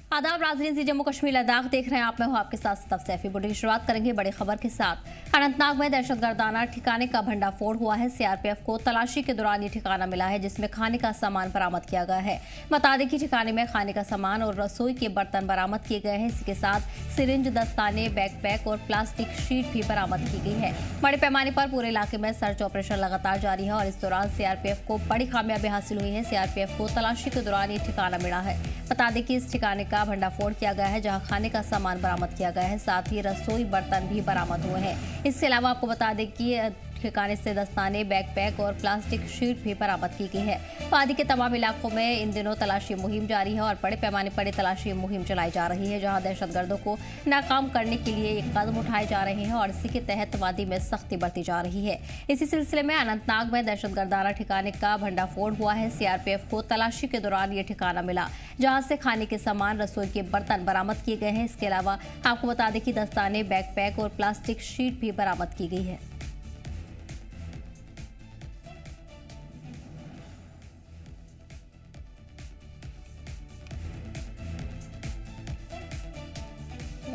आदाब नाज़रीन, जम्मू कश्मीर लद्दाख देख रहे हैं आप। मैं हूं आपके साथ सतफ सैफी। बुलेटिन की शुरुआत करेंगे बड़ी खबर के साथ। अनंतनाग में दहशतगर्दाना ठिकाने का भंडाफोड़ हुआ है। सीआरपीएफ को तलाशी के दौरान ये ठिकाना मिला है जिसमें खाने का सामान बरामद किया गया है। बता दें कि ठिकाने में खाने का सामान और रसोई के बर्तन बरामद किए गए हैं। इसके साथ सिरिंज, दस्ताने, बैकपैक और प्लास्टिक शीट भी बरामद की गई है। बड़े पैमाने पर पूरे इलाके में सर्च ऑपरेशन लगातार जारी है और इस दौरान सीआरपीएफ को बड़ी कामयाबी हासिल हुई है। सीआरपीएफ को तलाशी के दौरान ये ठिकाना मिला है। बता दें कि इस ठिकाने का भंडाफोड़ किया गया है जहां खाने का सामान बरामद किया गया है, साथ ही रसोई बर्तन भी बरामद हुए हैं। इसके अलावा आपको बता दें कि ठिकाने से दस्ताने, बैकपैक और प्लास्टिक शीट भी बरामद की गई है। वादी के तमाम इलाकों में इन दिनों तलाशी मुहिम जारी है और बड़े पैमाने पर तलाशी मुहिम चलाई जा रही है जहां दहशतगर्दों को नाकाम करने के लिए एक कदम उठाए जा रहे हैं और इसी के तहत वादी में सख्ती बरती जा रही है। इसी सिलसिले में अनंतनाग में दहशतगर्दाना ठिकाने का भंडाफोड़ हुआ है। सीआरपीएफ को तलाशी के दौरान ये ठिकाना मिला जहां से खाने के सामान, रसोई के बर्तन बरामद किए गए हैं। इसके अलावा आपको बता दें कि दस्ताने, बैकपैक और प्लास्टिक शीट भी बरामद की गई है।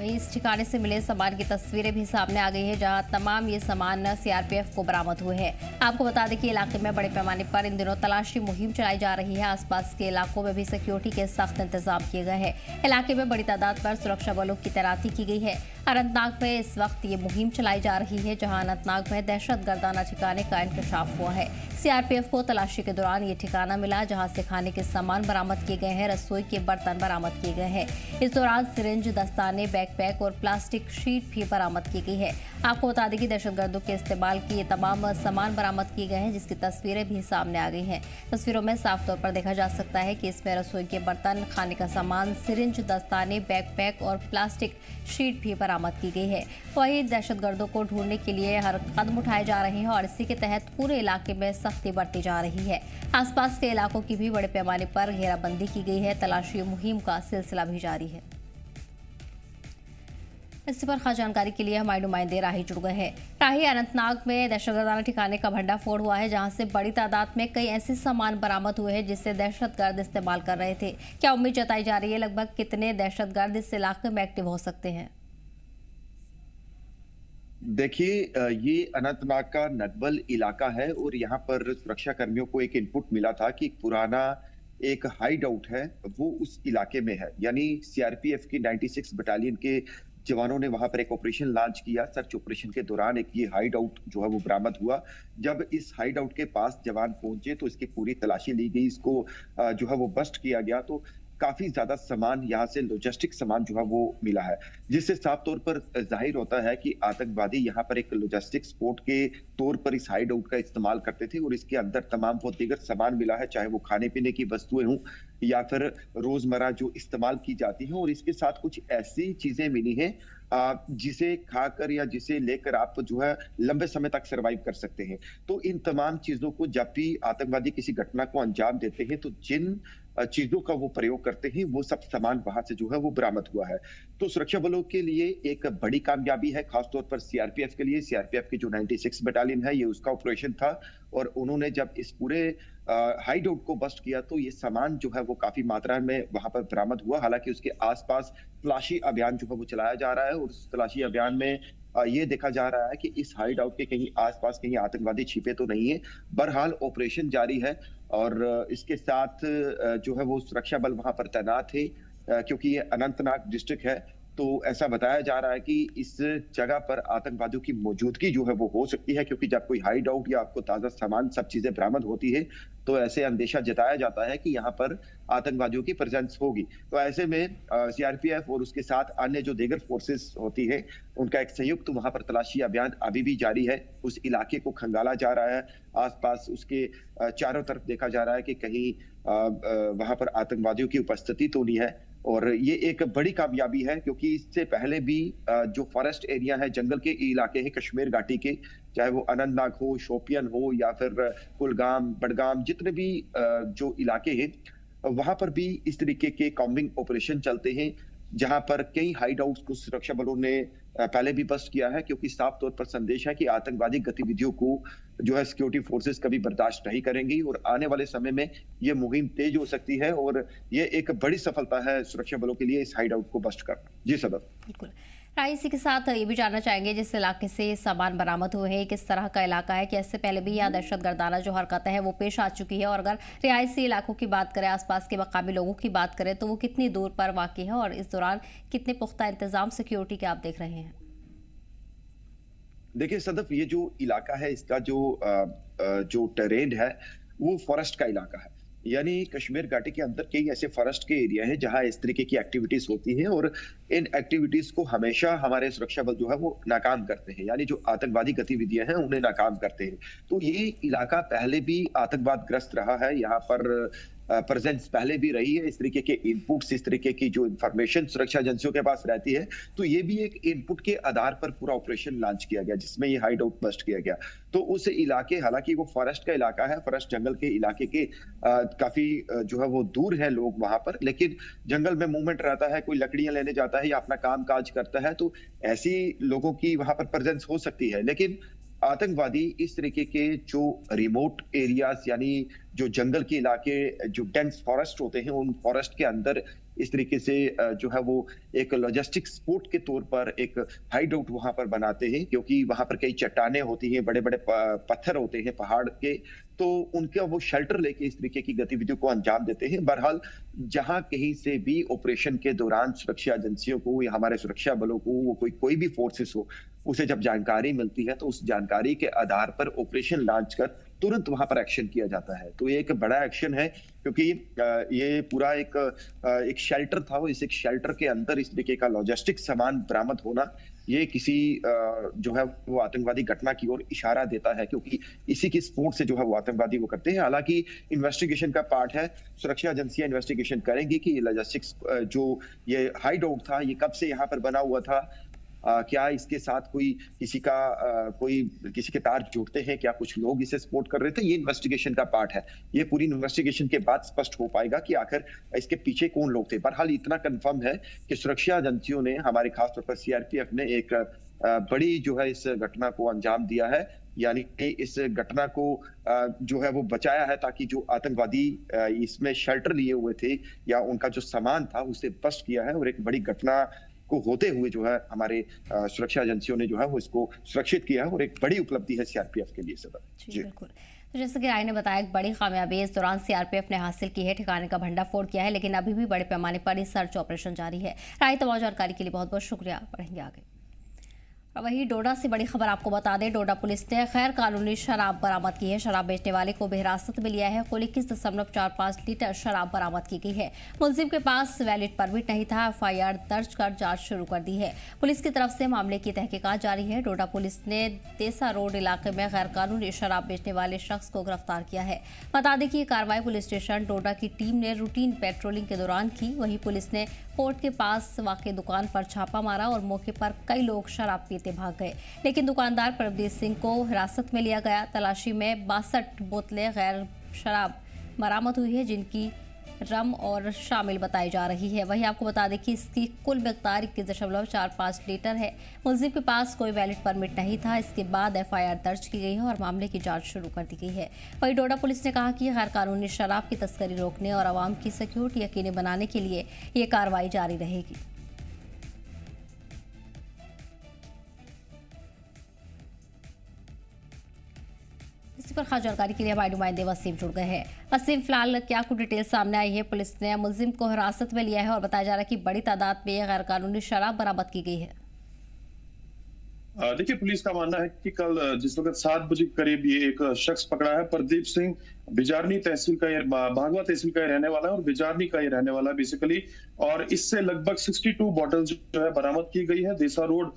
इस ठिकाने से मिले सामान की तस्वीरें भी सामने आ गई है जहां तमाम ये सामान सीआरपीएफ को बरामद हुए हैं। आपको बता दें कि इलाके में बड़े पैमाने पर इन दिनों तलाशी मुहिम चलाई जा रही है। आसपास के इलाकों में भी सिक्योरिटी के सख्त इंतजाम किए गए हैं। इलाके में बड़ी तादाद पर सुरक्षा बलों की तैनाती की गई है। अनंतनाग में इस वक्त ये मुहिम चलाई जा रही है जहां अनंतनाग में दहशतगर्दाना ठिकाने का इंकशाफ हुआ है। सीआरपीएफ को तलाशी के दौरान ये ठिकाना मिला जहां से खाने के सामान बरामद किए गए हैं, रसोई के बर्तन बरामद किए गए हैं। इस दौरान सिरिंज, दस्ताने, बैकपैक और प्लास्टिक शीट भी बरामद की गई है। आपको बता दें कि दहशतगर्दों के इस्तेमाल की ये तमाम सामान बरामद किए गए हैं जिसकी तस्वीरें भी सामने आ गई हैं। तस्वीरों में साफ तौर पर देखा जा सकता है कि इसमें रसोई के बर्तन, खाने का सामान, सिरिंज, दस्ताने, बैकपैक और प्लास्टिक शीट भी बरामद की गई है। वहीं दहशतगर्दों को ढूंढने के लिए हर कदम उठाए जा रहे हैं और इसी के तहत पूरे इलाके में सख्ती बरती जा रही है। आसपास के इलाकों की भी बड़े पैमाने पर घेराबंदी की गई है। तलाशी मुहिम का सिलसिला भी जारी है। इस पर खास जानकारी के लिए हमारे नुमाइंदे राही जुड़ गए हैं। राही, अनंतनाग में दहशतगर्दाना ठिकाने का भंडाफोड़ हुआ है जहां से बड़ी तादाद में कई ऐसे सामान बरामद हुए हैं जिससे दहशतगर्द इस्तेमाल कर रहे थे। क्या उम्मीद जताई जा रही है लगभग कितने दहशतगर्द इस इलाके में एक्टिव हो सकते हैं? देखिए, ये अनंतनाग का नकबल इलाका है और यहाँ पर सुरक्षा कर्मियों को एक इनपुट मिला था कि पुराना एक हाइड आउट है वो उस इलाके में है। यानी सीआरपीएफ की 96 बटालियन के जवानों ने वहां पर एक ऑपरेशन लॉन्च किया। सर्च ऑपरेशन के दौरान एक ये हाइड आउट जो है वो बरामद हुआ। जब इस हाइड आउट के पास जवान पहुंचे तो इसकी पूरी तलाशी ली गई, इसको जो है वो बस्ट किया गया। तो काफी ज्यादा सामान यहाँ से लॉजिस्टिक सामान जो है वो मिला है, जिससे साफ तौर पर जाहिर होता है कि आतंकवादी यहाँ पर एक लॉजिस्टिक स्पोर्ट के तौर पर इस हाइड आउट का इस्तेमाल करते थे और इसके अंदर तमाम वो दीगर सामान मिला है, चाहे वो खाने पीने की वस्तुएं हों या फिर रोजमर्रा जो इस्तेमाल की जाती हैं। और इसके साथ कुछ ऐसी चीजें मिली हैं जिसे खाकर या जिसे लेकर आप जो है लंबे समय तक सरवाइव कर सकते हैं। तो इन तमाम चीजों को जब भी आतंकवादी किसी घटना को अंजाम देते हैं तो जिन चीजों का वो प्रयोग करते हैं वो सब सामान वहां से जो है वो बरामद हुआ है। तो सुरक्षा बलों के लिए एक बड़ी कामयाबी है, खासतौर पर सीआरपीएफ के लिए। सीआरपीएफ की जो 96 बटालियन है ये उसका ऑपरेशन था और उन्होंने जब इस पूरे हाइड आउट को बस्ट किया तो ये सामान जो है वो काफी मात्रा में वहां पर बरामद हुआ। हालांकि उसके आसपास तलाशी अभियान जो है वो चलाया जा रहा है और उस तलाशी अभियान में ये देखा जा रहा है कि इस हाइड आउट के कहीं आसपास कहीं आतंकवादी छिपे तो नहीं है। बहरहाल ऑपरेशन जारी है और इसके साथ जो है वो सुरक्षा बल वहां पर तैनात है क्योंकि ये अनंतनाग डिस्ट्रिक्ट है। तो ऐसा बताया जा रहा है कि इस जगह पर आतंकवादियों की मौजूदगी जो है वो हो सकती है, क्योंकि जब कोई हाइड आउट या आपको ताजा सामान सब चीजें बरामद होती है तो ऐसे अंदेशा जताया जाता है कि यहाँ पर आतंकवादियों की प्रेजेंस होगी। तो ऐसे में सीआरपीएफ और उसके साथ अन्य जो दीगर फोर्सेस होती है उनका एक संयुक्त वहां पर तलाशी अभियान अभी भी जारी है। उस इलाके को खंगाला जा रहा है, आसपास उसके चारों तरफ देखा जा रहा है कि कहीं वहां पर आतंकवादियों की उपस्थिति तो नहीं है। और ये एक बड़ी कामयाबी है क्योंकि इससे पहले भी जो फॉरेस्ट एरिया है, जंगल के इलाके हैं कश्मीर घाटी के, चाहे वो अनंतनाग हो, शोपियन हो या फिर कुलगाम, बडगाम, जितने भी जो इलाके हैं वहां पर भी इस तरीके के कॉम्बिंग ऑपरेशन चलते हैं जहां पर कई हाइड आउट्स को सुरक्षा बलों ने पहले भी बस्ट किया है, क्योंकि साफ तौर पर संदेश है कि आतंकवादी गतिविधियों को जो है सिक्योरिटी फोर्सेस कभी बर्दाश्त नहीं करेंगी और आने वाले समय में ये मुहिम तेज हो सकती है और ये एक बड़ी सफलता है सुरक्षा बलों के लिए इस हाइड आउट को बस्ट करना। जी सदर। बिल्कुल। इसी के साथ ये भी जानना चाहेंगे जिस इलाके से सामान बरामद हुए हैं किस तरह का इलाका है, क्या इससे पहले भी यहाँ दहशत गर्दाना जो हरकत है वो पेश आ चुकी है, और अगर रिहायशी इलाकों की बात करें, आसपास के मकामी लोगों की बात करें तो वो कितनी दूर पर वाक़ई है और इस दौरान कितने पुख्ता इंतजाम सिक्योरिटी के आप देख रहे हैं? देखिए सदफ, ये जो इलाका है इसका जो टेरेन है वो फॉरेस्ट का इलाका है, यानी कश्मीर घाटी के अंदर कई ऐसे फॉरेस्ट के एरिया है जहां इस तरीके की एक्टिविटीज होती हैं और इन एक्टिविटीज को हमेशा हमारे सुरक्षा बल जो है वो नाकाम करते हैं, यानी जो आतंकवादी गतिविधियां हैं उन्हें नाकाम करते हैं। तो ये इलाका पहले भी आतंकवाद ग्रस्त रहा है, यहाँ पर प्रेजेंस पहले भी रही है, इस तरीके के इनपुट्स, इस तरीके की जो इंफॉर्मेशन सुरक्षा एजेंसियों के पास रहती है, तो ये भी एक इनपुट के आधार पर पूरा ऑपरेशन लॉन्च किया गया जिसमें ये हाइड आउट बस्ट किया गया। तो उस इलाके, हालांकि वो फॉरेस्ट का इलाका है, फॉरेस्ट जंगल के इलाके के काफी जो है वो दूर है लोग वहां पर, लेकिन जंगल में मूवमेंट रहता है, कोई लकड़ियां लेने जाता है या अपना काम काज करता है, तो ऐसी लोगों की वहां पर प्रेजेंस हो सकती है। लेकिन आतंकवादी इस तरीके के जो रिमोट एरियाज, यानी जो जंगल के इलाके, जो डेंस फॉरेस्ट होते हैं, उन फॉरेस्ट के अंदर इस तरीके से जो है वो एक लॉजिस्टिक स्पोर्ट के तौर पर एक हाइड आउट वहां पर बनाते हैं, क्योंकि वहां पर कई चट्टानें होती हैं, बड़े बड़े पत्थर होते हैं पहाड़ के, तो उनका वो शेल्टर लेके इस तरीके की गतिविधियों को अंजाम देते हैं। बहरहाल जहां कहीं से भी ऑपरेशन के दौरान सुरक्षा एजेंसियों को या हमारे सुरक्षा बलों को वो कोई भी फोर्सेस हो, उसे जब जानकारी मिलती है तो उस जानकारी के आधार पर ऑपरेशन लॉन्च कर तुरंत वहां पर एक्शन किया जाता है। तो ये एक बड़ा एक्शन है, क्योंकि ये पूरा एक शेल्टर था, इस एक शेल्टर के अंदर इस तरीके का लॉजिस्टिक सामान बरामद होना, ये किसी जो है वो आतंकवादी घटना की ओर इशारा देता है, क्योंकि इसी की सपोर्ट से जो है वो आतंकवादी वो करते हैं। हालांकि इन्वेस्टिगेशन का पार्ट है, सुरक्षा एजेंसियां इन्वेस्टिगेशन करेंगी कि ये लॉजिस्टिक्स जो ये हाइड आउट था ये कब से यहाँ पर बना हुआ था, क्या इसके साथ कोई किसी के तार जुड़ते हैं, क्या कुछ लोग इसे सपोर्ट कर रहे थे, ये इन्वेस्टिगेशन का पार्ट है। ये पूरी इन्वेस्टिगेशन के बाद स्पष्ट हो पाएगा कि आखिर इसके पीछे कौन लोग थे। बहरहाल इतना कंफर्म है कि सुरक्षा एजेंसियों ने, हमारे खासतौर पर सीआरपीएफ ने एक बड़ी जो है इस घटना को अंजाम दिया है, यानी कि इस घटना को जो है वो बचाया है, ताकि जो आतंकवादी इसमें शेल्टर लिए हुए थे या उनका जो सामान था उसे बस्ट किया है, और एक बड़ी घटना को होते हुए जो है हमारे सुरक्षा एजेंसियों ने जो है वो इसको सुरक्षित किया है, और एक बड़ी उपलब्धि है सीआरपीएफ के लिए सदर। जी बिल्कुल। तो जैसे कि राय ने बताया, एक बड़ी कामयाबी इस दौरान सीआरपीएफ ने हासिल की है, ठिकाने का भंडाफोड़ किया है, लेकिन अभी भी बड़े पैमाने पर ये सर्च ऑपरेशन जारी है। राय, तमाम जानकारी के लिए बहुत बहुत शुक्रिया, बढ़ेंगे आगे। और वहीं डोडा से बड़ी खबर आपको बता दें, डोडा पुलिस ने गैर कानूनी शराब बरामद की है। शराब बेचने वाले को हिरासत में लिया है। कुल 21.45 लीटर शराब बरामद की गई है। मुलजिम के पास वैलिड परमिट नहीं था। एफआईआर दर्ज कर जांच शुरू कर दी है। पुलिस की तरफ से मामले की तहकीकात जारी है। डोडा पुलिस ने तेसा रोड इलाके में गैर कानूनी शराब बेचने वाले शख्स को गिरफ्तार किया है। बता दें कि ये कार्रवाई पुलिस स्टेशन डोडा की टीम ने रूटीन पेट्रोलिंग के दौरान की। वहीं पुलिस ने कोर्ट के पास वाक़ई दुकान पर छापा मारा और मौके पर कई लोग शराब पीते भाग गए, लेकिन दुकानदार परमजीत सिंह को हिरासत में लिया गया। तलाशी में 62 बोतलें गैर शराब बरामद हुई है, जिनकी रम और शामिल बताई जा रही है। वहीं आपको बता दें कि इसकी कुल मिकदार 21.45 लीटर है। मुलजिम के पास कोई वैलिड परमिट नहीं था। इसके बाद एफआईआर दर्ज की गई है और मामले की जांच शुरू कर दी गई है। वहीं डोडा पुलिस ने कहा कि गैर कानूनी शराब की तस्करी रोकने और आवाम की सिक्योरिटी यकीनी बनाने के लिए ये कार्रवाई जारी रहेगी। इसी पर खास जानकारी के लिए हमारे नुमाइंदे वसीम जुड़ गए हैं। वसीम, फिलहाल क्या कुछ डिटेल सामने आई है? पुलिस ने मुलजिम को हिरासत में लिया है और बताया जा रहा है कि बड़ी तादाद में गैर कानूनी शराब बरामद की गई है। देखिए, पुलिस का मानना है कि कल जिस वक्त 7 बजे के करीब ये एक शख्स पकड़ा है, प्रदीप सिंह, बिजारनी तहसील का, भागवा तहसील का रहने वाला है और बिजारनी का ही रहने वाला है बेसिकली। और इससे लगभग 62 बॉटल जो है बरामद की गई है। देसा रोड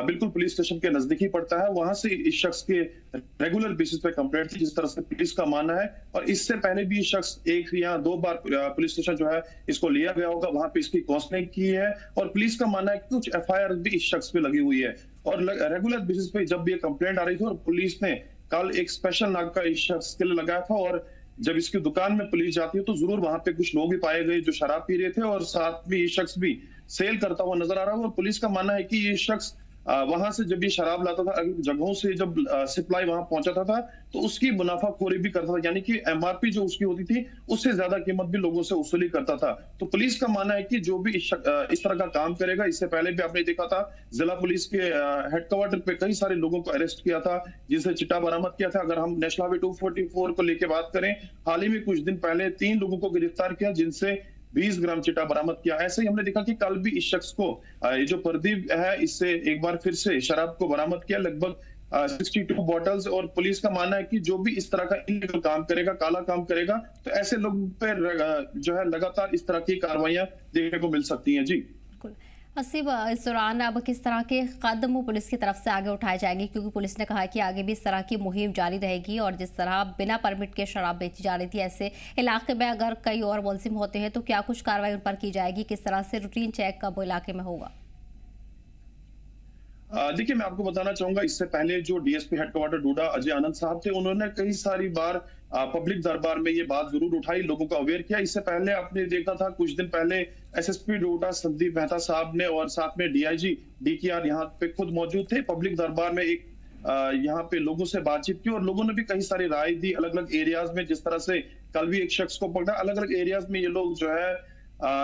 बिल्कुल पुलिस स्टेशन के नजदीक ही पड़ता है। वहां से इस शख्स के रेगुलर बेसिस पे कंप्लेंट थी, जिस तरह से पुलिस का मानना है। और इससे पहले भी शख्स 1 या 2 बार पुलिस स्टेशन जो है इसको लिया गया होगा, वहां पे इसकी काउंसलिंग की है। और पुलिस का मानना है कि कुछ एफआईआर भी इस शख्स पे लगी हुई है। और रेगुलर बेसिस पे जब ये कंप्लेंट आ रही थी और पुलिस ने कल एक स्पेशल नाका इस शख्स के लिए लगाया था, और जब इसकी दुकान में पुलिस जाती है तो जरूर वहां पे कुछ लोग भी पाए गए जो शराब पी रहे थे, और साथ में ये शख्स भी सेल करता हुआ नजर आ रहा है। और पुलिस का मानना है कि ये शख्स वहां से जब ये शराब लाता था, जगहों से जब सप्लाई वहां पहुंचाता था, तो उसकी मुनाफाखोरी भी करता था, यानी कि एमआरपी जो उसकी होती थी उससे ज्यादा कीमत भी लोगों से वसूली करता था। तो पुलिस का मानना है कि जो भी इस तरह का काम करेगा, इससे पहले भी आपने देखा था जिला पुलिस के हेडक्वार्टर पे कई सारे लोगों को अरेस्ट किया था, जिनसे चिट्टा बरामद किया था। अगर हम नेशनल हाईवे 244 को लेकर बात करें, हाल ही में कुछ दिन पहले 3 लोगों को गिरफ्तार किया, जिनसे 20 ग्राम चिट्टा बरामद किया। ऐसे ही हमने देखा कि कल भी इस शख्स को, ये जो प्रदीप है, इससे एक बार फिर से शराब को बरामद किया, लगभग 62 बॉटल्स। और पुलिस का मानना है कि जो भी इस तरह का इलीगल काम करेगा, काला काम करेगा, तो ऐसे लोगों पर जो है लगातार इस तरह की कार्रवाइयां देखने को मिल सकती हैं। जी बिल्कुल। असीब, इस दौरान अब किस तरह के कदम पुलिस की तरफ से आगे उठाए जाएंगे, क्योंकि पुलिस ने कहा है कि आगे भी इस तरह की मुहिम जारी रहेगी और जिस तरह बिना परमिट के शराब बेची जा रही थी, ऐसे इलाके में अगर कई और मुलजिम होते हैं तो क्या कुछ कार्रवाई उन पर की जाएगी, किस तरह से रूटीन चेक कब इलाके में होगा? देखिए, मैं आपको बताना चाहूंगा, इससे पहले जो डीएसपी हेडक्वार्टर डोडा अजय आनंद साहब थे, उन्होंने कई सारी बार पब्लिक दरबार में ये बात जरूर उठाई, लोगों को अवेयर किया। इससे पहले आपने देखा था कुछ दिन पहले एसएसपी डोडा संदीप मेहता साहब ने और साथ में डीआईजी डीकेआर यहाँ पे खुद मौजूद थे, पब्लिक दरबार में एक यहाँ पे लोगों से बातचीत की और लोगों ने भी कई सारी राय दी अलग अलग एरियाज में। जिस तरह से कल भी एक शख्स को पकड़ा, अलग अलग एरियाज में ये लोग जो है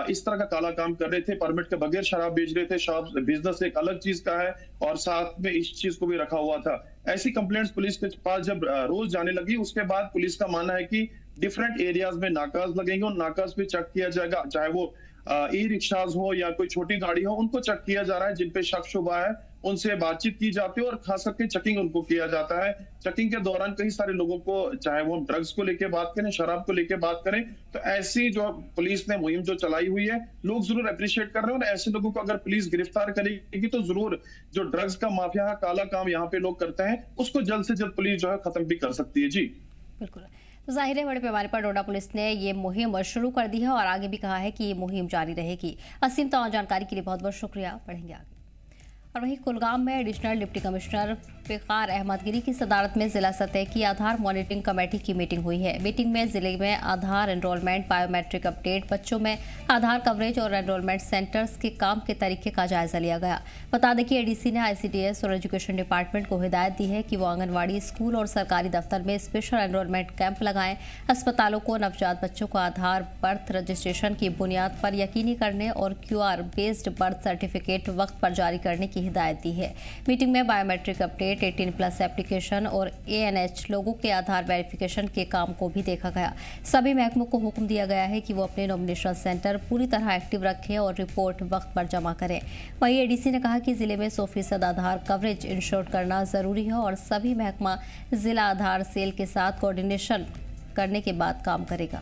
इस तरह का काला काम कर रहे थे, परमिट के बगैर शराब बेच रहे थे। शराब बिजनेस एक अलग चीज का है और साथ में इस चीज को भी रखा हुआ था। ऐसी कंप्लेंट्स पुलिस के पास जब रोज जाने लगी, उसके बाद पुलिस का मानना है कि डिफरेंट एरियाज में नाकाज लगेंगे और नाकाज पे चेक किया जाएगा, चाहे वो ई रिक्शाज हो या कोई छोटी गाड़ी हो, उनको चेक किया जा रहा है। जिन पे शक शुबा है उनसे बातचीत की जाती है और खास करके चेकिंग उनको किया जाता है। चेकिंग के दौरान कई सारे लोगों को, चाहे वो ड्रग्स को लेके बात करें, शराब को लेके बात करें, तो ऐसी जो पुलिस ने मुहिम जो चलाई हुई है, लोग जरूर अप्रिशिएट कर रहे हैं। और ऐसे लोगों को अगर पुलिस गिरफ्तार करेगी तो जरूर जो ड्रग्स का माफिया है, काला काम यहाँ पे लोग करते हैं, उसको जल्द से जल्द पुलिस जो है खत्म भी कर सकती है। जी बिल्कुल। तो जाहिर है बड़े पैमाने पर डोडा पुलिस ने ये मुहिम शुरू कर दी है और आगे भी कहा है कि ये मुहिम जारी रहेगी। असीम, तमाम जानकारी के लिए बहुत बहुत शुक्रिया। पढ़ेंगे आगे। और वहीं कुलगाम में एडिशनल डिप्टी कमिश्नर फ़िकार अहमद गिरी की सदारत में जिला सतह की आधार मॉनिटरिंग कमेटी की मीटिंग हुई है। मीटिंग में जिले में आधार एनरोलमेंट, बायोमेट्रिक अपडेट, बच्चों में आधार कवरेज और एनरोलमेंट सेंटर्स के काम के तरीके का जायजा लिया गया। बता दें कि एडीसी ने आईसीडीएस और एजुकेशन डिपार्टमेंट को हिदायत दी है कि वो आंगनबाड़ी, स्कूल और सरकारी दफ्तर में स्पेशल एनरोलमेंट कैंप लगाएं। अस्पतालों को नवजात बच्चों को आधार बर्थ रजिस्ट्रेशन की बुनियाद पर यकीनी करने और QR बेस्ड बर्थ सर्टिफिकेट वक्त पर जारी करने की हिदायत दी है। मीटिंग में बायोमेट्रिक अपडेट, 18+ एप्लीकेशन और ANH लोगों के आधार वेरिफिकेशन के काम को भी देखा गया। सभी महकमों को हुक्म दिया गया है कि वो अपने नॉमिनेशन सेंटर पूरी तरह एक्टिव रखें और रिपोर्ट वक्त पर जमा करें। वहीं एडीसी ने कहा कि जिले में 100% आधार कवरेज इंश्योर करना जरूरी है और सभी महकमा जिला आधार सेल के साथ कोऑर्डिनेशन करने के बाद काम करेगा।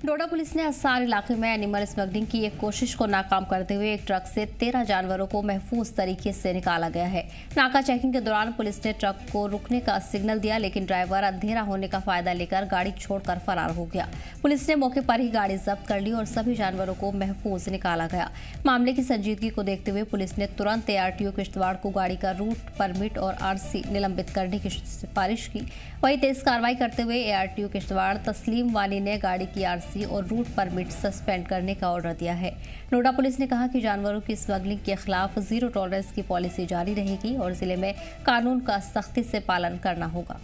डोडा पुलिस ने अस्सार इलाके में एनिमल स्मगलिंग की एक कोशिश को नाकाम करते हुए एक ट्रक से 13 जानवरों को महफूज तरीके से निकाला गया है। नाका चेकिंग के दौरान पुलिस ने ट्रक को रुकने का सिग्नल दिया, लेकिन ड्राइवर अंधेरा होने का फायदा लेकर गाड़ी छोड़कर फरार हो गया। पुलिस ने मौके पर ही गाड़ी जब्त कर ली और सभी जानवरों को महफूज निकाला गया। मामले की संजीदगी को देखते हुए पुलिस ने तुरंत ARTO किश्तवाड़ को गाड़ी का रूट परमिट और RC निलंबित करने की सिफारिश की। वहीं तेज कार्रवाई करते हुए ARTO किश्तवाड़ तस्लीम वाली ने गाड़ी की RC और रूट परमिट सस्पेंड करने का ऑर्डर दिया है। डोडा पुलिस ने कहा कि जानवरों की स्मगलिंग के खिलाफ जीरो टॉलरेंस की पॉलिसी जारी रहेगी और जिले में कानून का सख्ती से पालन करना होगा।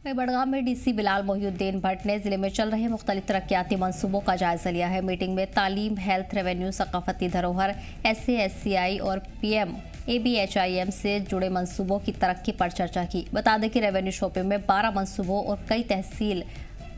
बड़गाम में डीसी बिलाल मोहिउद्दीन भट्ट ने जिले में चल रहे मुख्तलिफ तरक्याती मंसूबों का जायजा लिया है। मीटिंग में तालीम, हेल्थ, रेवेन्यू, सकाफती धरोहर, SA-SCI और PM ABHIM से जुड़े मंसूबों की तरक्की पर चर्चा की। बता दें कि रेवेन्यू शोबे में 12 मंसूबों और कई तहसील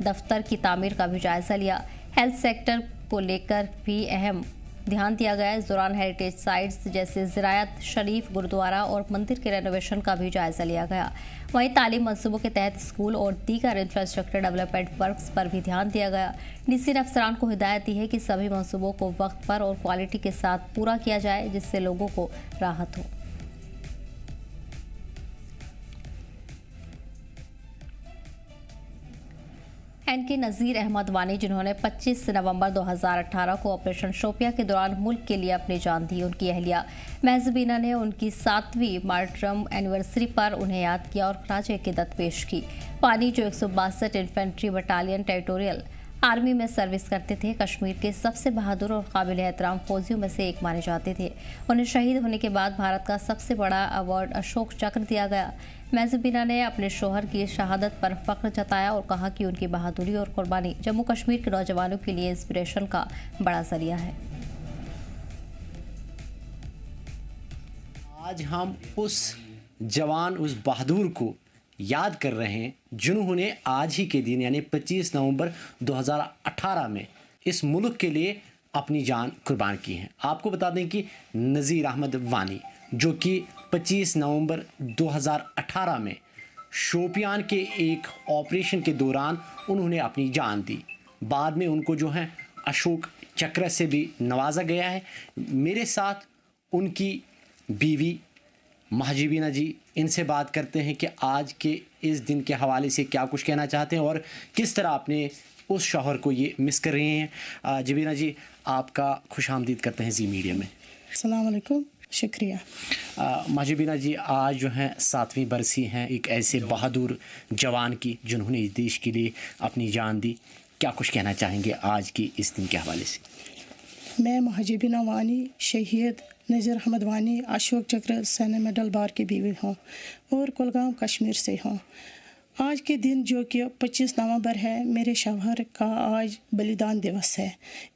दफ्तर की तामीर का भी जायजा लिया। हेल्थ सेक्टर को लेकर भी अहम ध्यान दिया गया। इस दौरान हेरिटेज साइट्स जैसे ज़िरायत शरीफ, गुरुद्वारा और मंदिर के रेनोवेशन का भी जायजा लिया गया। वहीं तालीम मंसूबों के तहत स्कूल और दीगर इंफ्रास्ट्रक्चर डेवलपमेंट वर्क्स पर भी ध्यान दिया गया। डीसी ने अफसरान को हिदायत दी है कि सभी मंसूबों को वक्त पर और क्वालिटी के साथ पूरा किया जाए, जिससे लोगों को राहत हो। एनके नज़ीर अहमद वानी, जिन्होंने 25 नवंबर 2018 को ऑपरेशन शोपिया के दौरान मुल्क के लिए अपनी जान दी। उनकी अहलिया महजबीना ने उनकी 7वीं मार्टरम एनिवर्सरी पर उन्हें याद किया और खराज अकीदत पेश की। वानी, जो 162 इन्फेंट्री बटालियन टेरिटोरियल आर्मी में सर्विस करते थे, कश्मीर के सबसे बहादुर और काबिल एहतराम फौजियों में से एक माने जाते थे। उन्हें शहीद होने के बाद भारत का सबसे बड़ा अवार्ड अशोक चक्र दिया गया। महजबीना ने अपने शोहर की शहादत पर फख्र जताया और कहा कि उनकी बहादुरी और कुर्बानी जम्मू कश्मीर के नौजवानों के लिए इंस्पिरेशन का बड़ा जरिया है। आज हम उस जवान, उस बहादुर को याद कर रहे हैं जिन्होंने आज ही के दिन यानी 25 नवंबर 2018 में इस मुल्क के लिए अपनी जान कुर्बान की है। आपको बता दें कि नज़ीर अहमद वानी, जो कि 25 नवंबर 2018 में शोपियान के एक ऑपरेशन के दौरान उन्होंने अपनी जान दी। बाद में उनको जो है अशोक चक्र से भी नवाजा गया है। मेरे साथ उनकी बीवी महजबीना जी, इनसे बात करते हैं कि आज के इस दिन के हवाले से क्या कुछ कहना चाहते हैं और किस तरह अपने उस शौहर को ये मिस कर रहे हैं। जबीना जी, आपका खुशामदीद करते हैं जी मीडिया में। अस्सलाम वालेकुम, शुक्रिया। महजबीना जी, आज जो है 7वीं बरसी हैं एक ऐसे बहादुर जवान की जिन्होंने इस देश के लिए अपनी जान दी। क्या कुछ कहना चाहेंगे आज की इस दिन के हवाले से? मैं महजबीना वानी, शहीद नज़ीर अहमद वानी, अशोक चक्र सैन्य मेडल बार की बीवी हूँ और कुलगाम कश्मीर से हूँ। आज के दिन जो कि 25 नवंबर है, मेरे शौहर का आज बलिदान दिवस है।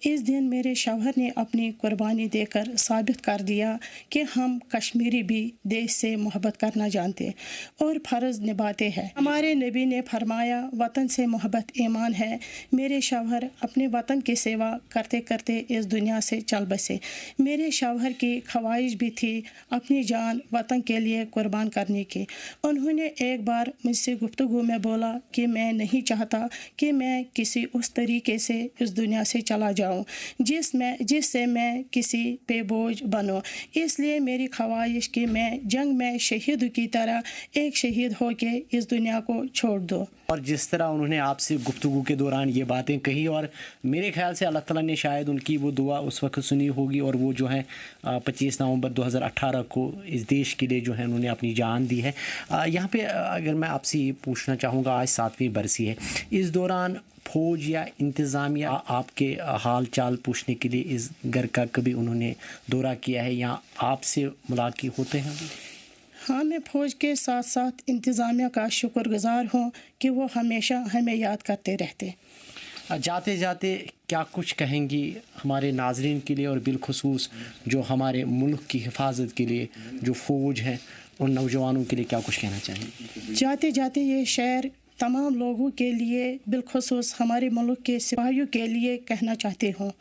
इस दिन मेरे शौहर ने अपनी कुर्बानी देकर साबित कर दिया कि हम कश्मीरी भी देश से मोहब्बत करना जानते और फ़र्ज़ निभाते हैं। हमारे नबी ने फरमाया, वतन से मोहब्बत ईमान है। मेरे शौहर अपने वतन की सेवा करते करते इस दुनिया से चल बसे। मेरे शौहर की ख्वाहिश भी थी अपनी जान वतन के लिए कुर्बान करने की। उन्होंने एक बार मुझसे गुफ्तगू में बोला कि मैं नहीं चाहता कि मैं किसी उस तरीके से इस दुनिया से चला जाऊं जिससे मैं किसी पे बोझ बनूं। इसलिए मेरी ख्वाहिश कि मैं जंग में शहीद की तरह एक शहीद होके इस दुनिया को छोड़ दूं। और जिस तरह उन्होंने आपसे गुफ्तगू के दौरान ये बातें कही, और मेरे ख्याल से अल्लाह ताला ने शायद उनकी वो दुआ उस वक्त सुनी होगी और वो जो है 25 नवंबर 2018 को इस देश के लिए जो है उन्होंने अपनी जान दी है। यहाँ पे अगर मैं आपसे ये पूछना चाहूँगा, आज 7वीं बरसी है, इस दौरान फ़ौज या इंतज़ामिया आपके हाल चाल पूछने के लिए इस घर का कभी उन्होंने दौरा किया है या आपसे मुलाकात होते हैं? हाँ, मैं फ़ौज के साथ साथ इंतज़ामिया का शुक्रगुज़ार हूँ कि वो हमेशा हमें याद करते रहते। जाते जाते क्या कुछ कहेंगी हमारे नाजरीन के लिए और बिलखुसूस जो हमारे मुल्क की हिफाजत के लिए जो फ़ौज है उन नौजवानों के लिए क्या कुछ कहना चाहेंगे? जाते जाते ये शेर तमाम लोगों के लिए, बिलखुसूस हमारे मुल्क के सिपाहियों के लिए कहना चाहती हूँ।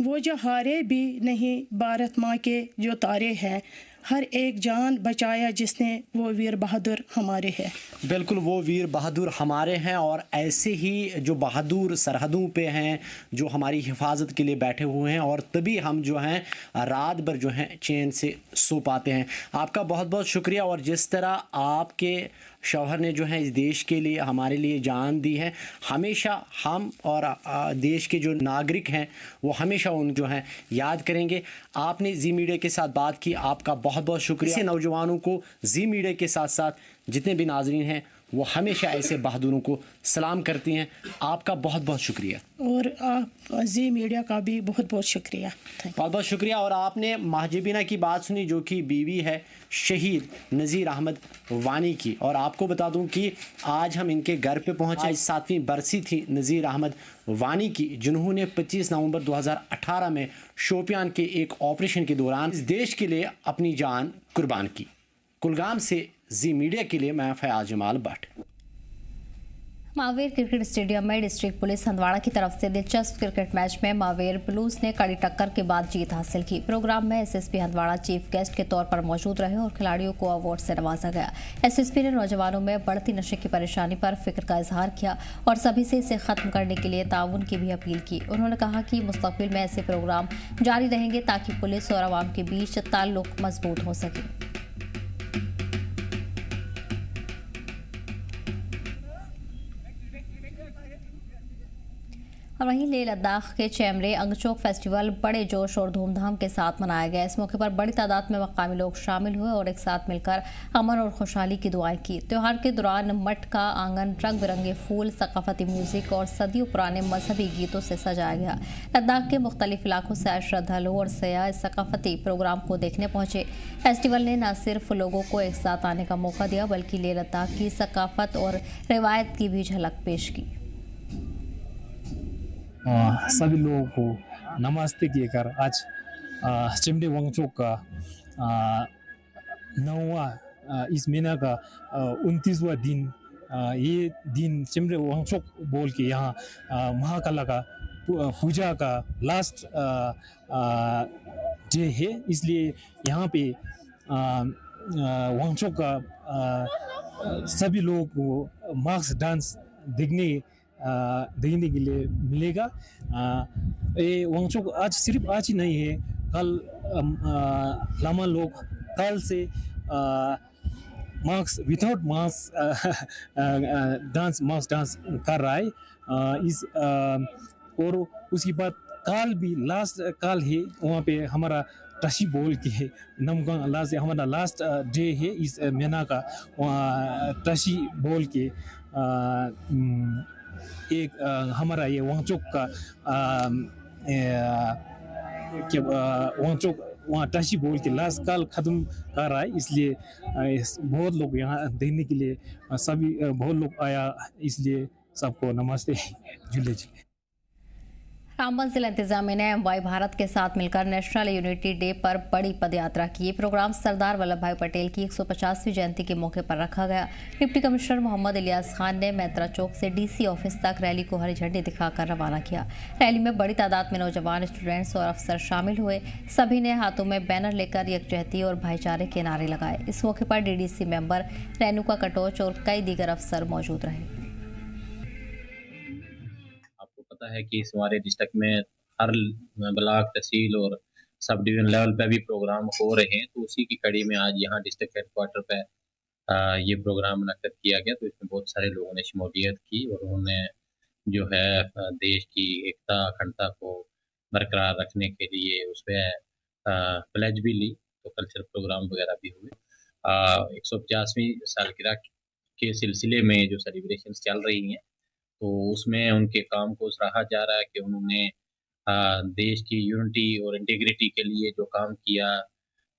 वो जो हारे भी नहीं भारत माँ के जो तारे हैं, हर एक जान बचाया जिसने, वो वीर बहादुर हमारे हैं। बिल्कुल, वो वीर बहादुर हमारे हैं और ऐसे ही जो बहादुर सरहदों पे हैं, जो हमारी हिफाजत के लिए बैठे हुए हैं, और तभी हम जो हैं रात भर जो हैं चैन से सो पाते हैं। आपका बहुत बहुत शुक्रिया। और जिस तरह आपके शौहर ने जो है इस देश के लिए हमारे लिए जान दी है, हमेशा हम और देश के जो नागरिक हैं वो हमेशा उन जो हैं याद करेंगे। आपने जी मीडिया के साथ बात की, आपका बहुत बहुत शुक्रिया। ऐसे नौजवानों को जी मीडिया के साथ साथ जितने भी नाजरीन हैं वो हमेशा ऐसे बहादुरों को सलाम करती हैं। आपका बहुत बहुत शुक्रिया। और आप जी मीडिया का भी बहुत बहुत शुक्रिया। बहुत बहुत शुक्रिया। और आपने महजबीना की बात सुनी जो कि बीवी है शहीद नज़ीर अहमद वानी की। और आपको बता दूं कि आज हम इनके घर पे पहुंचे। आज 7वीं बरसी थी नज़ीर अहमद वानी की, जिन्होंने 25 नवंबर 2018 में शोपियान के एक ऑपरेशन के दौरान इस देश के लिए अपनी जान कुर्बान की। कुलगाम से जी मीडिया के लिए मैं फयाज जमाल भट्ट। महावीर क्रिकेट स्टेडियम में डिस्ट्रिक्ट पुलिस हंदवाड़ा की तरफ से दिलचस्प क्रिकेट मैच में महावीर ब्लूज ने कड़ी टक्कर के बाद जीत हासिल की। प्रोग्राम में एसएसपी हंदवाड़ा चीफ गेस्ट के तौर पर मौजूद रहे और खिलाड़ियों को अवार्ड से नवाजा गया। एसएसपी ने नौजवानों में बढ़ती नशे की परेशानी पर फिक्र का इजहार किया और सभी से इसे खत्म करने के लिए ताउन की भी अपील की। उन्होंने कहा कि मुस्तकबिल में ऐसे प्रोग्राम जारी रहेंगे ताकि पुलिस और आवाम के बीच ताल्लुक मजबूत हो सके। और वहीं लेह लद्दाख के चैमरे अंगचोक फेस्टिवल बड़े जोश और धूमधाम के साथ मनाया गया। इस मौके पर बड़ी तादाद में मकामी लोग शामिल हुए और एक साथ मिलकर अमन और खुशहाली की दुआएं की। त्योहार के दौरान मठ का आंगन रंग बिरंगे फूल, सकाफती म्यूजिक और सदियों पुराने मजहबी गीतों से सजाया गया। लद्दाख के मुख्तलिफ इलाकों से आए श्रद्धालु और सयाह इस सकाफती प्रोग्राम को देखने पहुंचे। फेस्टिवल ने न सिर्फ लोगों को एक साथ आने का मौका दिया बल्कि लेह लद्दाख की सकाफत और रिवायत की भी झलक पेश की। सभी लोगों को नमस्ते कहकर आज चिमड़े वांगचोक का 9वां इस महीना का 29वां दिन, ये दिन चिमड़े वांगचोक बोल के यहाँ महाकाला का पूजा का लास्ट डे है। इसलिए यहाँ पे वांगचोक का सभी लोगों को मार्क्स डांस देखने के लिए मिलेगा। ये वांगचोक आज सिर्फ आज ही नहीं है, कल लामा लोग कल से मार्क्स विदाउट मार्क्स डांस कर रहा है। इस और उसके बाद काल भी लास्ट काल है, वहाँ पे हमारा टशी बोल के नमगांग लास्ट हमारा लास्ट डे है इस महीना का। वहाँ टशी बोल के एक हमारा ये वांगचोक का वांगचोक वहाँ टशी बोल के लास्ट काल खत्म कर रहा है। इसलिए बहुत लोग यहाँ देखने के लिए सभी बहुत लोग आया, इसलिए सबको नमस्ते जुले जी। रामबन जिला इंतजामिया ने एमवाई भारत के साथ मिलकर नेशनल यूनिटी डे पर बड़ी पदयात्रा की। ये प्रोग्राम सरदार वल्लभ भाई पटेल की 150वीं जयंती के मौके पर रखा गया। डिप्टी कमिश्नर मोहम्मद इलियास खान ने मैत्रा चौक से डीसी ऑफिस तक रैली को हरी झंडी दिखाकर रवाना किया। रैली में बड़ी तादाद में नौजवान, स्टूडेंट्स और अफसर शामिल हुए। सभी ने हाथों में बैनर लेकर यकजहती और भाईचारे के नारे लगाए। इस मौके पर डीडीसी मेंबर रेणुका कटोच और कई दीगर अफसर मौजूद रहे। है कि हमारे डिस्ट्रिक्ट में हर ब्लॉक, तहसील और सब डिवीजन लेवल पे भी प्रोग्राम हो रहे हैं, तो उसी की कड़ी में आज यहाँ डिस्ट्रिक्ट हेडक्वार्टर पे ये प्रोग्राम मुनक्किद किया गया। तो इसमें बहुत सारे लोगों ने शमूलियत की और उन्होंने जो है देश की एकता अखंडता को बरकरार रखने के लिए उस पर प्लेज भी ली। तो कल्चरल प्रोग्राम वगैरह भी हुए। 150वीं सालगिरह के सिलसिले में जो सेलिब्रेशंस चल रही हैं, तो उसमें उनके काम को सराहा जा रहा है कि उन्होंने देश की यूनिटी और इंटीग्रिटी के लिए जो काम किया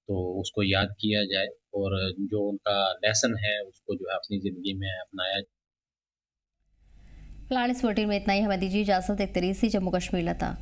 तो उसको याद किया जाए और जो उनका लेसन है उसको जो है अपनी ज़िंदगी में अपनाया जाए। फिलहाल इस बुलेटिन में इतना ही। हमें दीजिए इजाज़त। एक तरीके से जम्मू कश्मीर लता।